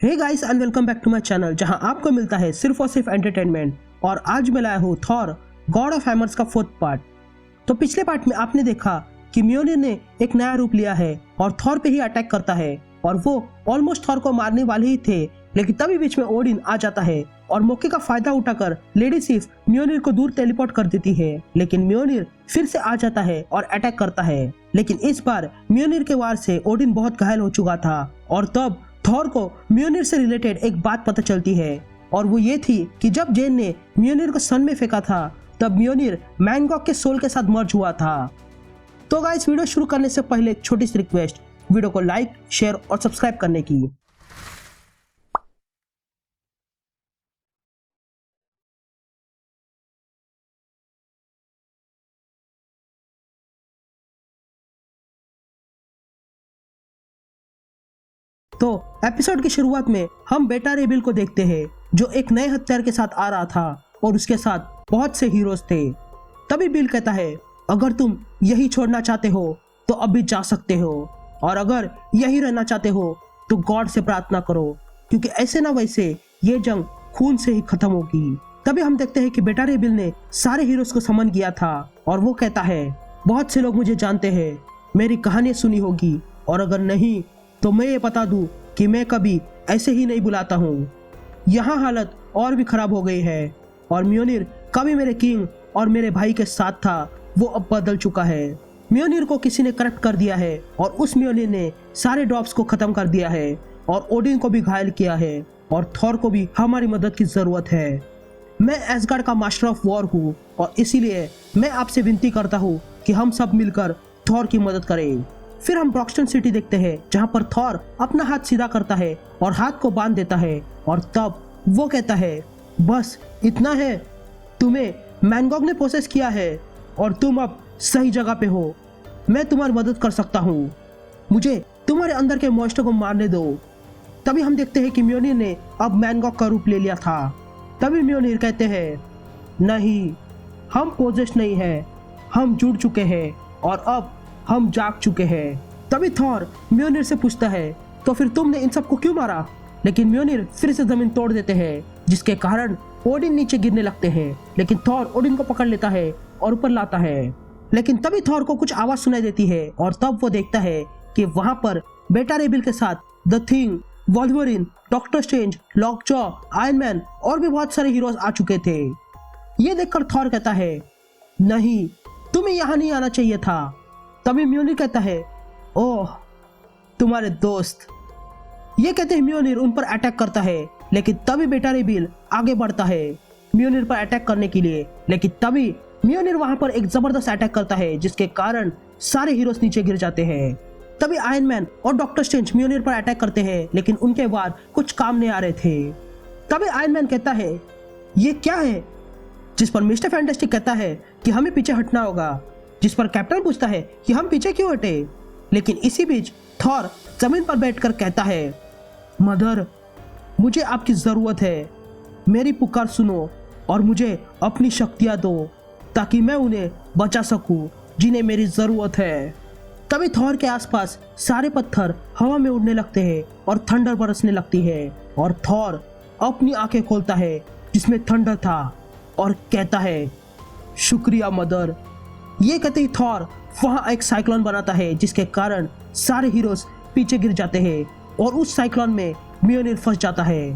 Hey guys and welcome back to my channel जहां आपको मिलता है सिर्फ और सिर्फ एंटरटेनमेंट। और आज मैं लाया हूँ थॉर गॉड ऑफ हैमर्स का 4th पार्ट। तो पिछले पार्ट में आपने देखा कि म्योनिर ने एक नया रूप लिया है और थॉर पे ही अटैक करता है और वो ऑलमोस्ट थॉर को मारने वाले ही थे, लेकिन तभी बीच में ओडिन आ जाता है और मौके का फायदा उठाकर लेडी सिफ म्योनिर को दूर टेलीपोर्ट कर देती है। लेकिन म्योनिर फिर से आ जाता है और अटैक करता है, लेकिन इस बार म्योनिर के वार से ओडिन बहुत घायल हो चुका था। और तब थॉर को म्योनिर से रिलेटेड एक बात पता चलती है और वो ये थी कि जब जेन ने म्योनिर को सन में फेंका था तब म्योनिर मैनगॉग के सोल के साथ मर्ज हुआ था। तो गाइस, वीडियो शुरू करने से पहले एक छोटी सी रिक्वेस्ट, वीडियो को लाइक, शेयर और सब्सक्राइब करने की। तो एपिसोड की शुरुआत में हम बेटा रेबिल को देखते हैं जो एक नए हथियार के साथ आ रहा था और उसके साथ बहुत से हीरोज थे। तभी बिल कहता है, अगर तुम यही छोड़ना चाहते हो तो अभी जा सकते हो, और अगर यही रहना चाहते हो तो गॉड से प्रार्थना करो, क्योंकि ऐसे ना वैसे ये जंग खून से ही खत्म होगी। तभी हम देखते हैं कि बेटा रेबिल ने सारे हीरोज को समन किया था और वो कहता है, बहुत से लोग मुझे जानते हैं, मेरी कहानी सुनी होगी, और अगर नहीं तो मैं ये बता दूं कि मैं कभी ऐसे ही नहीं बुलाता हूँ। यहाँ हालत और भी खराब हो गई है और म्योनिर कभी मेरे किंग और मेरे भाई के साथ था, वो अब बदल चुका है। म्योनिर को किसी ने करप्ट कर दिया है और उस म्योनिर ने सारे ड्रॉप्स को खत्म कर दिया है और ओडिन को भी घायल किया है और थॉर को भी हमारी मदद की जरूरत है। मैं एसगार्ड का मास्टर ऑफ वॉर हूँ और इसीलिए मैं आपसे विनती करता हूँ कि हम सब मिलकर थॉर की मदद करें। फिर हम ब्रॉक्सटन सिटी देखते हैं जहाँ पर थॉर अपना हाथ सीधा करता है और हाथ को बांध देता है और तब वो कहता है, बस इतना है, तुम्हें मैनगॉग ने प्रोसेस किया है और तुम अब सही जगह पे हो। मैं तुम्हारी मदद कर सकता हूँ, मुझे तुम्हारे अंदर के मॉन्स्टर को मारने दो। तभी हम देखते हैं कि म्योनिर ने अब मैनगॉग का रूप ले लिया था। तभी म्योनिर कहते हैं, नहीं, हम पोजेस नहीं है, हम जुड़ चुके हैं और अब हम जाग चुके हैं। तभी थॉर म्योनिर से पूछता है, तो फिर तुमने इन सबको क्यों मारा? लेकिन म्योनिर फिर से जमीन तोड़ देते हैं, जिसके कारण ओडिन नीचे गिरने लगते हैं, लेकिन थॉर ओडिन को पकड़ लेता है और ऊपर लाता है। लेकिन तभी थॉर को कुछ आवाज सुनाई देती है और तब वो देखता है कि वहां पर बेटा रेबिल के साथ the thing, Wolverine, doctor strange, lockjaw, iron man और भी बहुत सारे हीरोज आ चुके थे। ये देखकर थॉर कहता है, नहीं, तुम्हें यहाँ नहीं आना चाहिए था। तभी म्योनिर कहता है, ओह, तुम्हारे दोस्त। ये कहते हैं म्योनिर उन पर अटैक करता है, लेकिन तभी बेटा रेबिल आगे बढ़ता है म्योनिर पर अटैक करने के लिए, लेकिन तभी म्योनिर वहां पर एक जबरदस्त अटैक करता है जिसके कारण सारे हीरोज नीचे गिर जाते हैं। तभी आयरन मैन और डॉक्टर स्ट्रेंज म्योनिर पर अटैक करते हैं, लेकिन उनके वार कुछ काम नहीं आ रहे थे। तभी आयरन मैन कहता है, ये क्या है? जिस पर मिस्टर फैंटास्टिक कहता है कि हमें पीछे हटना होगा, जिस पर कैप्टन पूछता है कि हम पीछे क्यों हटे। लेकिन इसी बीच थॉर जमीन पर बैठकर कहता है, मदर, मुझे आपकी जरूरत है, मेरी पुकार सुनो और मुझे अपनी शक्तियां दो ताकि मैं उन्हें बचा सकूं जिन्हें मेरी जरूरत है। तभी थॉर के आसपास सारे पत्थर हवा में उड़ने लगते हैं और थंडर बरसने लगती है और थॉर अपनी आंखें खोलता है जिसमें थंडर था और कहता है, शुक्रिया मदर। ये कहते ही थॉर वहां एक साइक्लोन बनाता है जिसके कारण सारे हीरोज पीछे गिर जाते हैं और उस साइक्लोन में म्योनिर फंस जाता है।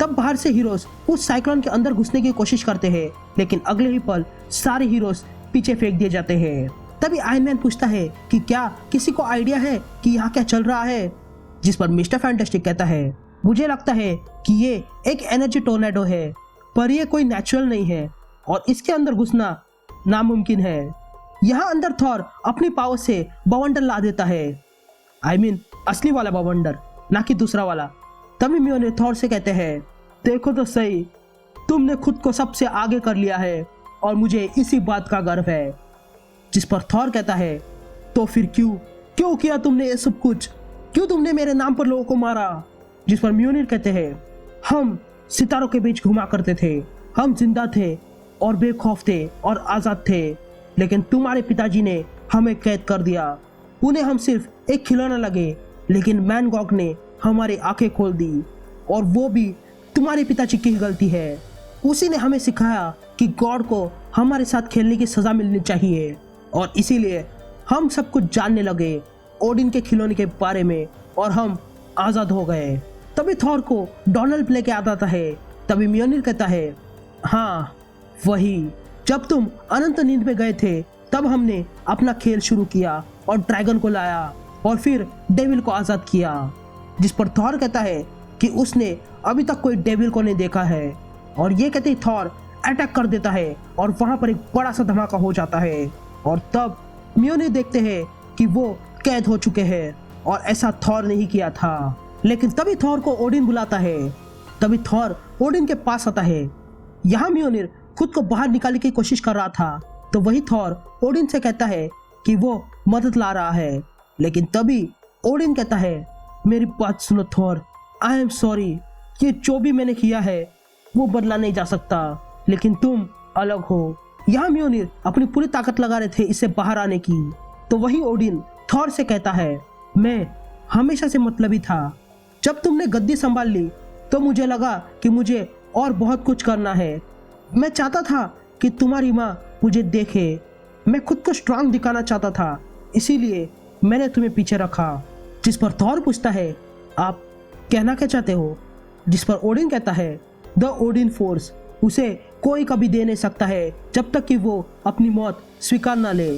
तब बाहर से हीरोज उस साइक्लोन के अंदर घुसने की कोशिश करते हैं, लेकिन अगले ही पल सारे हीरोज पीछे फेंक दिए जाते हैं। तभी आयरन मैन पूछता है कि क्या किसी को आइडिया है कि यहाँ क्या चल रहा है? जिस पर मिस्टर फैंटास्टिक कहता है, मुझे लगता है कि ये एक एनर्जी टोर्नेडो है, पर यह कोई नेचुरल नहीं है और इसके अंदर घुसना नामुमकिन है। यहाँ अंदर थॉर अपनी पावर से बवंडर ला देता है, I mean, असली वाला बवंडर, ना कि दूसरा वाला। तभी म्योनिर थॉर से कहते हैं, देखो तो सही, तुमने खुद को सबसे आगे कर लिया है और मुझे इसी बात का गर्व है। जिस पर थॉर कहता है, तो फिर क्यों किया तुमने ये सब कुछ? क्यों तुमने मेरे नाम पर लोगों को मारा? जिस पर म्योनिर कहते हैं, हम सितारों के बीच घुमा करते थे, हम जिंदा थे और बेखौफ थे और आजाद थे, लेकिन तुम्हारे पिताजी ने हमें कैद कर दिया। उन्हें हम सिर्फ एक खिलौना लगे, लेकिन मैनगॉग ने हमारी आंखें खोल दी। और वो भी तुम्हारे पिताजी की ही गलती है। उसी ने हमें सिखाया कि गॉड को हमारे साथ खेलने की सजा मिलनी चाहिए और इसीलिए हम सब कुछ जानने लगे ओडिन के खिलौने के बारे में और हम आजाद हो गए। तभी थॉर को डोनाल्ड प्ले के याद आता है। तभी म्योनिर कहता है, हाँ वही, जब तुम अनंत नींद में गए थे तब हमने अपना खेल शुरू किया और ड्रैगन को लाया और फिर डेविल को आजाद किया। जिस पर थॉर कहता है कि उसने अभी तक कोई डेविल को नहीं देखा है और ये कहते ही थॉर अटैक कर देता है और वहां पर एक बड़ा सा धमाका हो जाता है और तब म्योनिर देखते हैं कि वो कैद हो चुके हैं और ऐसा थॉर नहीं किया था। लेकिन तभी थॉर को ओडिन बुलाता है। तभी थॉर ओडिन के पास आता है। यहाँ म्योनिर खुद को बाहर निकालने की कोशिश कर रहा था तो वही थॉर ओडिन से कहता है कि वो मदद ला रहा है। लेकिन तभी ओडिन कहता है, मेरी बात सुनो थॉर, आई एम सॉरी, ये जो भी मैंने किया है वो बदला नहीं जा सकता, लेकिन तुम अलग हो। यहाँ म्योनिर अपनी पूरी ताकत लगा रहे थे इससे बाहर आने की तो वही ओडिन थॉर से कहता है, मैं हमेशा से मतलबी था। जब तुमने गद्दी संभाल ली तो मुझे लगा कि मुझे और बहुत कुछ करना है। मैं चाहता था कि तुम्हारी माँ मुझे देखे। मैं खुद को स्ट्रांग दिखाना चाहता था, इसीलिए मैंने तुम्हें पीछे रखा। जिस पर थॉर पूछता है, आप कहना क्या चाहते हो? जिस पर ओडिन कहता है, द ओडिन फोर्स, उसे कोई कभी दे नहीं सकता है जब तक कि वो अपनी मौत स्वीकार ना ले।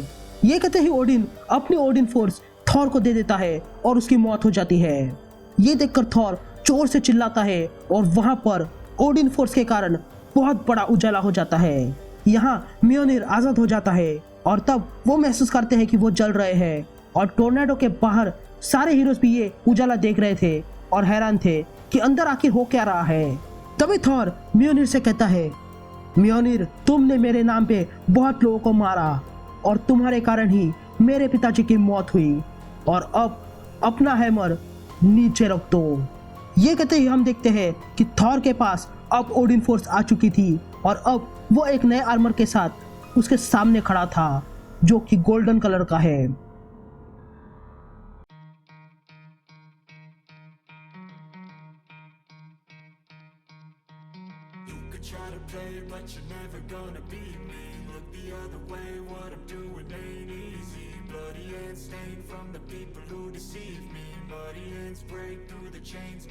ये कहते ही ओडिन अपनी ओडिन फोर्स थॉर को दे देता है और उसकी मौत हो जाती है। ये देखकर थॉर जोर से चिल्लाता है और वहां पर ओडिन फोर्स के कारण बहुत बड़ा उजाला हो जाता है। यहाँ म्योनिर आजाद हो जाता है और तब वो महसूस करते हैं कि वो जल रहे हैं और टोर्नेडो के बाहर सारे हीरोज भी ये उजाला देख रहे थे और हैरान थे कि अंदर आखिर हो क्या रहा है। तभी थॉर म्योनिर से कहता है, म्योनिर, तुमने मेरे नाम पे बहुत लोगों को मारा और तुम्हारे कारण ही मेरे पिताजी की मौत हुई और अब अपना हैमर नीचे रख दो। ये कहते ही हम देखते हैं कि थॉर के पास अब ओडिन फोर्स आ चुकी थी और अब वो एक नए आर्मर के साथ उसके सामने खड़ा था जो कि गोल्डन कलर का है। Try to play, but you're never gonna beat me. Look the other way, what I'm doing ain't easy. Bloody hands stained from the people who deceive me. Muddy hands break through the chains.